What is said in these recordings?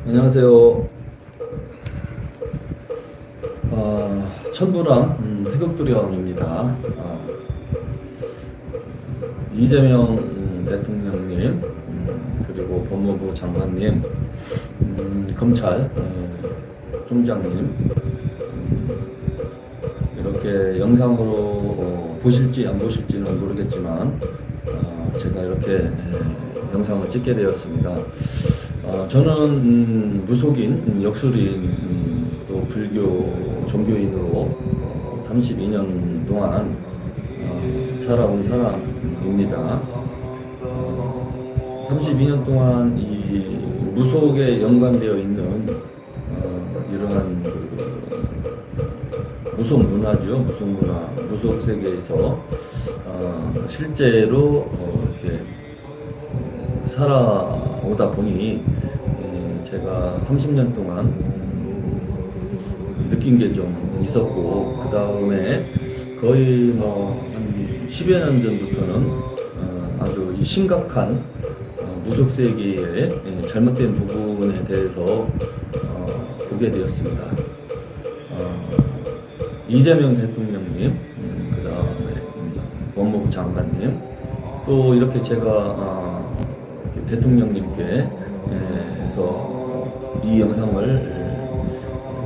안녕하세요. 천부랑 태극도령입니다. 이재명 대통령님, 그리고 법무부 장관님, 검찰 총장님, 이렇게 영상으로 보실지 안 보실지는 모르겠지만 제가 이렇게 영상을 찍게 되었습니다. 저는 무속인, 역술인, 또 불교 종교인으로 32년 동안 살아온 사람입니다. 32년 동안 이 무속에 연관되어 있는 이러한 무속 문화죠. 무속 문화, 무속 세계에서 실제로 이렇게 살아오다 보니 제가 30년 동안 느낀 게 좀 있었고, 그 다음에 거의 한 10여 년 전부터는 아주 심각한 무속 세계의 잘못된 부분에 대해서 보게 되었습니다. 이재명 대통령님, 그 다음에 법무부 장관님, 또 이렇게 제가 대통령님께 해서 이 영상을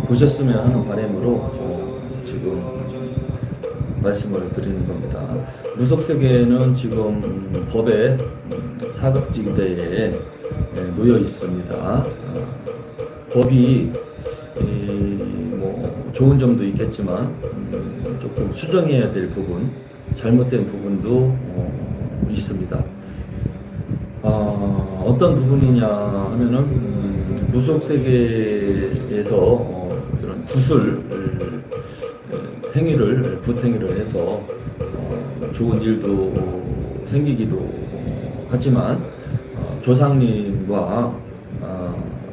보셨으면 하는 바람으로 지금 말씀을 드리는 겁니다. 무속 세계는 지금 법의 사각지대에 놓여 있습니다. 법이 뭐 좋은 점도 있겠지만 조금 수정해야 될 부분, 잘못된 부분도 있습니다. 어떤 부분이냐 하면은 무속 세계에서 이런 구술 행위를, 굿행위를 해서 좋은 일도 생기기도 하지만 조상님과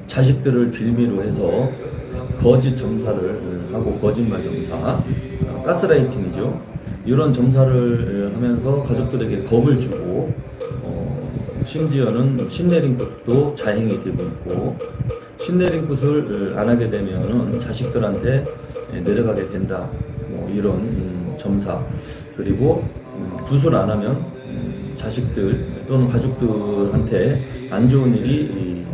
자식들을 빌미로 해서 거짓 점사를 하고, 거짓말 점사, 가스라이팅이죠. 이런 점사를 하면서 가족들에게 겁을 주고 심지어는 신내린 것도 자행이 되고 있고, 신내린 것을 안 하게 되면은 자식들한테 내려가게 된다. 뭐 이런 점사, 그리고 굿을 안 하면 자식들 또는 가족들한테 안 좋은 일이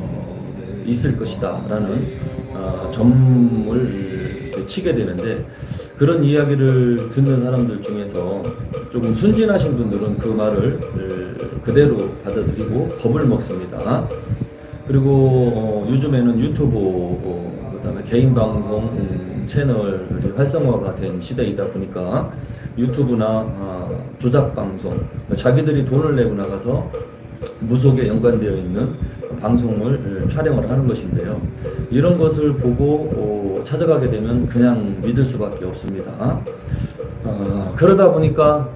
있을 것이다 라는 점을 치게 되는데, 그런 이야기를 듣는 사람들 중에서 조금 순진하신 분들은 그 말을 그대로 받아들이고 겁을 먹습니다. 그리고 요즘에는 유튜브, 그다음에 개인 방송 채널이 활성화가 된 시대이다 보니까 유튜브나 조작 방송, 자기들이 돈을 내고 나가서 무속에 연관되어 있는 방송을 촬영을 하는 것인데요. 이런 것을 보고 찾아가게 되면 그냥 믿을 수밖에 없습니다. 그러다 보니까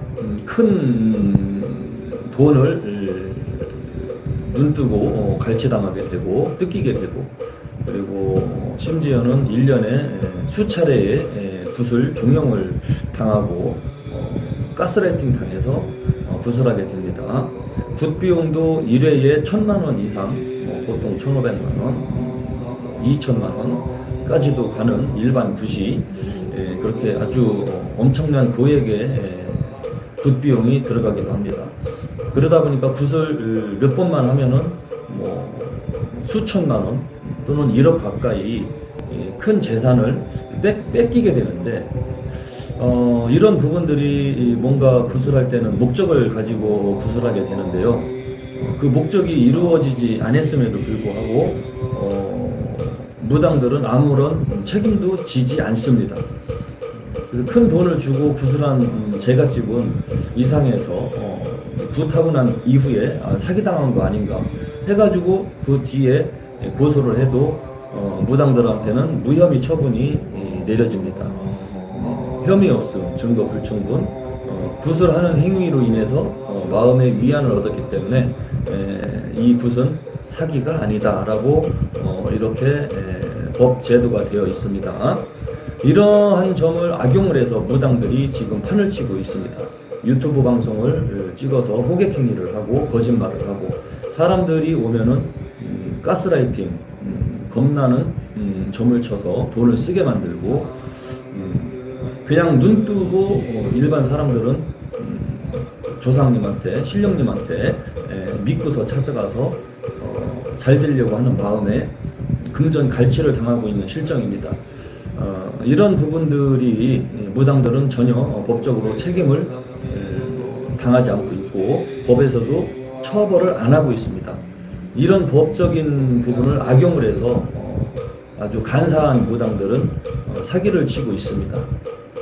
큰 돈을 눈뜨고 갈취당하게 되고, 뜯기게 되고, 그리고 심지어는 1년에 수차례의 굿을 종용을 당하고 가스라이팅 당해서 구술하게 됩니다. 굿 비용도 1회에 1,000만 원 이상, 보통 1,500만 원, 2,000만 원까지도 가는 일반 굿이 그렇게 아주 엄청난 고액의 굿 비용이 들어가기도 합니다. 그러다 보니까 굿을 몇 번만 하면은 뭐 수천만 원 또는 1억 가까이 큰 재산을 뺏기게 되는데, 이런 부분들이 뭔가 구술할 때는 목적을 가지고 구술하게 되는데요. 그 목적이 이루어지지 않았음에도 불구하고 무당들은 아무런 책임도 지지 않습니다. 그래서 큰 돈을 주고 구술한 제갓집은 이상해서 굿하고 난 이후에 사기당한 거 아닌가 해가지고 그 뒤에 고소를 해도 무당들한테는 무혐의 처분이 내려집니다. 혐의 없음, 증거 불충분, 굿을 하는 행위로 인해서 마음의 위안을 얻었기 때문에 이 굿은 사기가 아니다라고 이렇게 법 제도가 되어 있습니다. 이러한 점을 악용을 해서 무당들이 지금 판을 치고 있습니다. 유튜브 방송을 찍어서 호객행위를 하고 거짓말을 하고, 사람들이 오면은 가스라이팅, 겁나는 점을 쳐서 돈을 쓰게 만들고 그냥 눈 뜨고 일반 사람들은 조상님한테 신령님한테 믿고서 찾아가서 잘 되려고 하는 마음에 금전 갈취를 당하고 있는 실정입니다. 이런 부분들이 무당들은 전혀 법적으로 책임을 당하지 않고 있고 법에서도 처벌을 안 하고 있습니다. 이런 법적인 부분을 악용을 해서 아주 간사한 무당들은 사기를 치고 있습니다.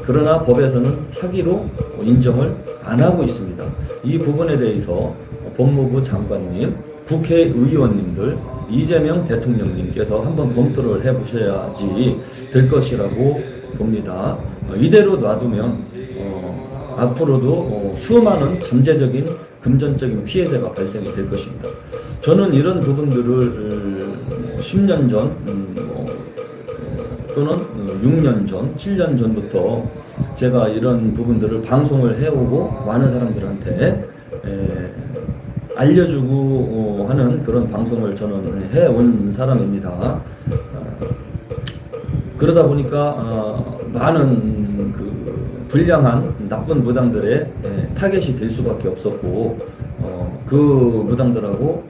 그러나 법에서는 사기로 인정을 안 하고 있습니다. 이 부분에 대해서 법무부 장관님, 국회의원님들, 이재명 대통령님께서 한번 검토를 해보셔야지 될 것이라고 봅니다. 이대로 놔두면 앞으로도 수많은 잠재적인 금전적인 피해자가 발생이 될 것입니다. 저는 이런 부분들을 10년 전 또는 6년 전, 7년 전부터 제가 이런 부분들을 방송을 해오고 많은 사람들한테 알려주고 하는 그런 방송을 저는 해온 사람입니다. 그러다 보니까 많은 그 불량한 나쁜 무당들의 타겟이 될 수밖에 없었고 그 무당들하고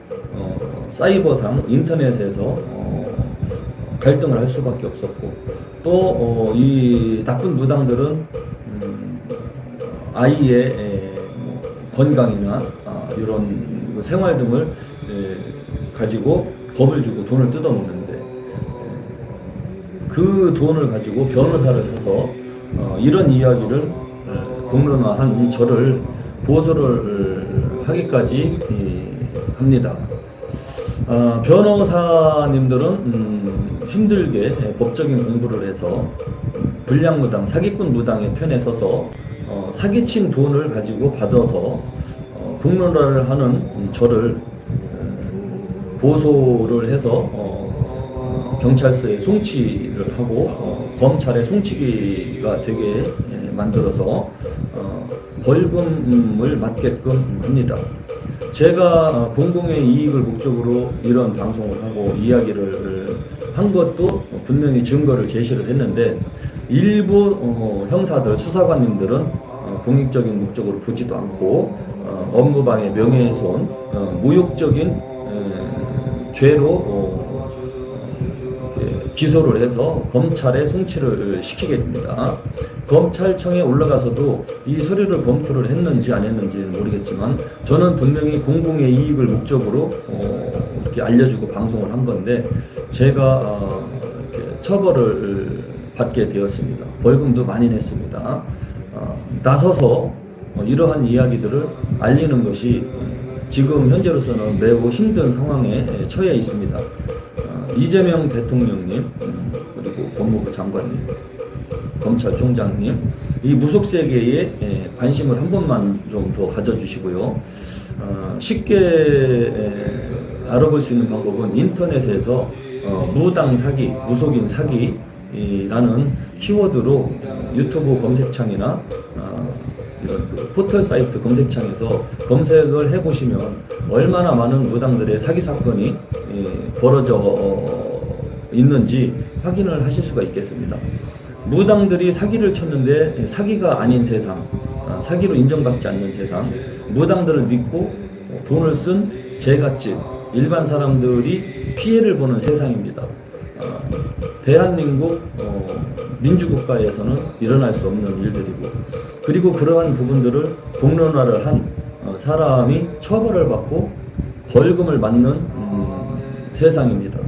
사이버상 인터넷에서 갈등을 할 수밖에 없었고 또 이 나쁜 무당들은 아이의 건강이나 이런 생활 등을 가지고 겁을 주고 돈을 뜯어먹는데 그 돈을 가지고 변호사를 사서 이런 이야기를 공론화한 저를 고소를 하기까지 합니다. 변호사님들은 힘들게 법적인 공부를 해서 불량무당, 사기꾼 무당의 편에 서서 사기친 돈을 가지고 받아서 공론화를 하는 저를 고소를 해서 경찰서에 송치를 하고 검찰에 송치기가 되게 만들어서 벌금을 맞게끔 합니다. 제가 공공의 이익을 목적으로 이런 방송을 하고 이야기를 한 것도 분명히 증거를 제시를 했는데 일부 형사들, 수사관님들은 공익적인 목적으로 보지도 않고 업무방해, 명예훼손, 모욕적인 죄로 기소를 해서 검찰에 송치를 시키게 됩니다. 검찰청에 올라가서도 이 서류를 검토를 했는지 안 했는지는 모르겠지만 저는 분명히 공공의 이익을 목적으로 이렇게 알려주고 방송을 한 건데 제가 이렇게 처벌을 받게 되었습니다. 벌금도 많이 냈습니다. 나서서 이러한 이야기들을 알리는 것이 지금 현재로서는 매우 힘든 상황에 처해 있습니다. 이재명 대통령님 그리고 법무부 장관님, 검찰총장님 이 무속세계에 관심을 한 번만 좀 더 가져주시고요. 쉽게 알아볼 수 있는 방법은 인터넷에서 무당 사기, 무속인 사기라는 키워드로 유튜브 검색창이나 이런 그 포털 사이트 검색창에서 검색을 해보시면 얼마나 많은 무당들의 사기 사건이 벌어져 있는지 확인을 하실 수가 있겠습니다. 무당들이 사기를 쳤는데 사기가 아닌 세상, 사기로 인정받지 않는 세상, 무당들을 믿고 돈을 쓴 제갓집, 일반 사람들이 피해를 보는 세상입니다. 대한민국 민주국가에서는 일어날 수 없는 일들이고 그리고 그러한 부분들을 공론화를 한 사람이 처벌을 받고 벌금을 맞는 세상입니다.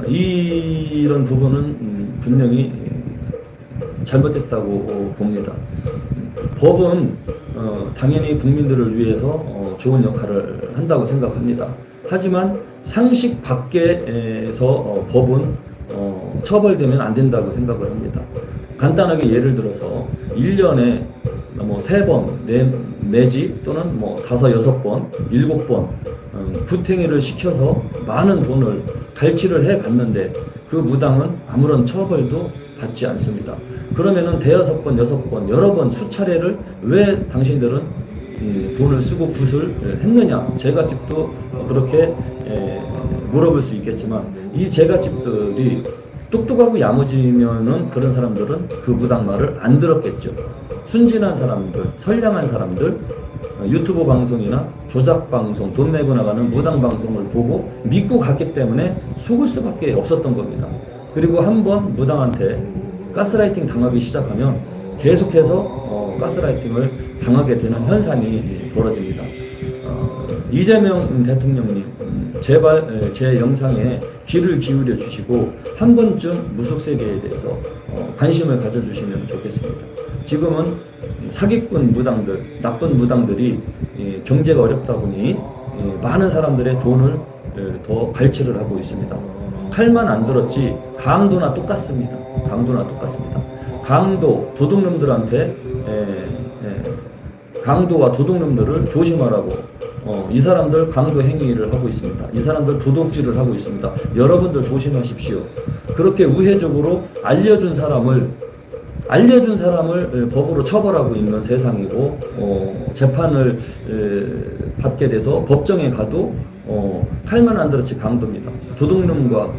이런 부분은 분명히 잘못됐다고 봅니다. 법은 당연히 국민들을 위해서 좋은 역할을 한다고 생각합니다. 하지만 상식 밖에서 법은 처벌되면 안 된다고 생각을 합니다. 간단하게 예를 들어서 1년에 뭐 3번 내지 또는 뭐 5, 6번, 7번 구탱이를 시켜서 많은 돈을 갈취를 해 갔는데 그 무당은 아무런 처벌도 받지 않습니다. 그러면은 대여섯 번, 6번, 여러 번 수차례를 왜 당신들은 돈을 쓰고 굿을 했느냐. 제갓집도 그렇게 물어볼 수 있겠지만 이 제갓집들이 똑똑하고 야무지면은 그런 사람들은 그 무당 말을 안 들었겠죠. 순진한 사람들, 선량한 사람들, 유튜브 방송이나 조작 방송, 돈 내고 나가는 무당 방송을 보고 믿고 갔기 때문에 속을 수밖에 없었던 겁니다. 그리고 한번 무당한테 가스라이팅 당하기 시작하면 계속해서 가스라이팅을 당하게 되는 현상이 벌어집니다. 이재명 대통령님, 제발 제 영상에 귀를 기울여 주시고 한 번쯤 무속세계에 대해서 관심을 가져주시면 좋겠습니다. 지금은 사기꾼 무당들, 나쁜 무당들이 경제가 어렵다 보니 많은 사람들의 돈을 더 발치를 하고 있습니다. 칼만 안 들었지 강도나 똑같습니다. 강도나 똑같습니다. 강도, 도둑놈들한테 강도와 도둑놈들을 조심하라고 이 사람들 강도 행위를 하고 있습니다. 이 사람들 도둑질을 하고 있습니다. 여러분들 조심하십시오. 그렇게 우회적으로 알려준 사람을 법으로 처벌하고 있는 세상이고 재판을 받게 돼서 법정에 가도 칼만 안 들었지 강도입니다. 도둑놈과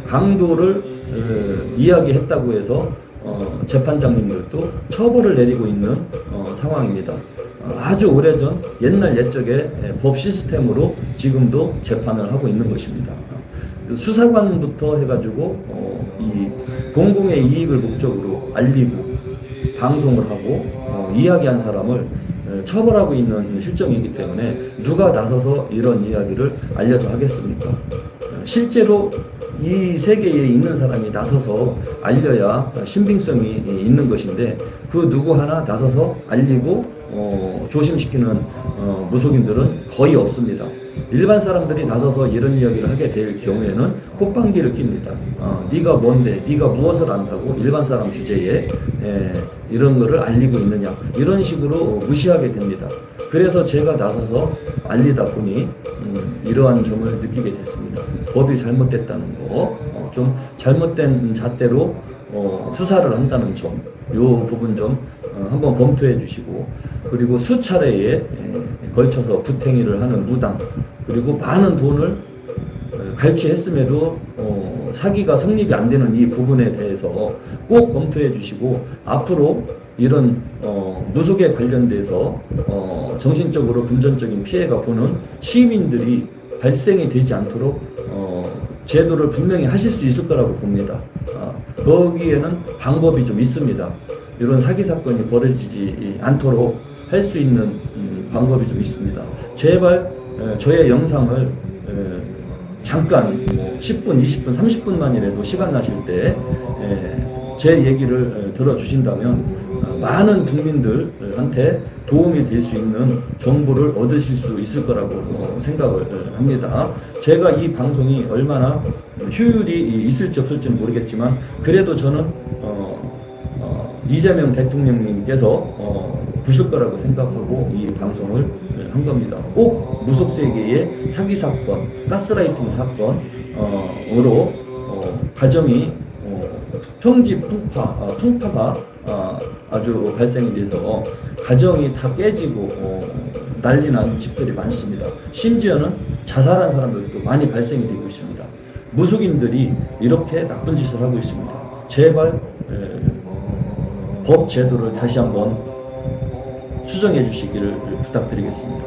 강도를 이야기했다고 해서 재판장님들도 처벌을 내리고 있는 상황입니다. 아주 오래전 옛날 옛적의 법 시스템으로 지금도 재판을 하고 있는 것입니다. 수사관부터 해가지고 이 공공의 이익을 목적으로 알리고 방송을 하고 이야기한 사람을 처벌하고 있는 실정이기 때문에 누가 나서서 이런 이야기를 알려서 하겠습니까? 실제로 이 세계에 있는 사람이 나서서 알려야 신빙성이 있는 것인데 그 누구 하나 나서서 알리고 조심시키는 무속인들은 거의 없습니다. 일반 사람들이 나서서 이런 이야기를 하게 될 경우에는 콧방귀를 낍니다. 네가 뭔데, 네가 무엇을 안다고 일반 사람 주제에 이런 거를 알리고 있느냐, 이런 식으로 무시하게 됩니다. 그래서 제가 나서서 알리다 보니 이러한 점을 느끼게 됐습니다. 법이 잘못됐다는 거, 좀 잘못된 잣대로 수사를 한다는 점, 요 부분 좀 한번 검토해 주시고, 그리고 수차례에 걸쳐서 부탱이를 하는 무당, 그리고 많은 돈을 갈취했음에도 사기가 성립이 안 되는 이 부분에 대해서 꼭 검토해 주시고, 앞으로 이런 무속에 관련돼서 정신적으로 금전적인 피해가 보는 시민들이 발생이 되지 않도록 제도를 분명히 하실 수 있을 거라고 봅니다. 거기에는 방법이 좀 있습니다. 이런 사기 사건이 벌어지지 않도록 할 수 있는 방법이 좀 있습니다. 제발 저의 영상을 잠깐 10분, 20분, 30분만이라도 시간 나실 때 제 얘기를 들어주신다면 많은 국민들한테 도움이 될 수 있는 정보를 얻으실 수 있을 거라고 생각을 합니다. 제가 이 방송이 얼마나 효율이 있을지 없을지는 모르겠지만 그래도 저는 이재명 대통령님께서 보실 거라고 생각하고 이 방송을 한 겁니다. 꼭 무속세계의 사기 사건, 가스라이팅 사건으로 가정이 풍파가 아주 발생이 돼서 가정이 다 깨지고 난리 난 집들이 많습니다. 심지어는 자살한 사람들도 많이 발생이 되고 있습니다. 무속인들이 이렇게 나쁜 짓을 하고 있습니다. 제발 법 제도를 다시 한번 수정해 주시기를 부탁드리겠습니다.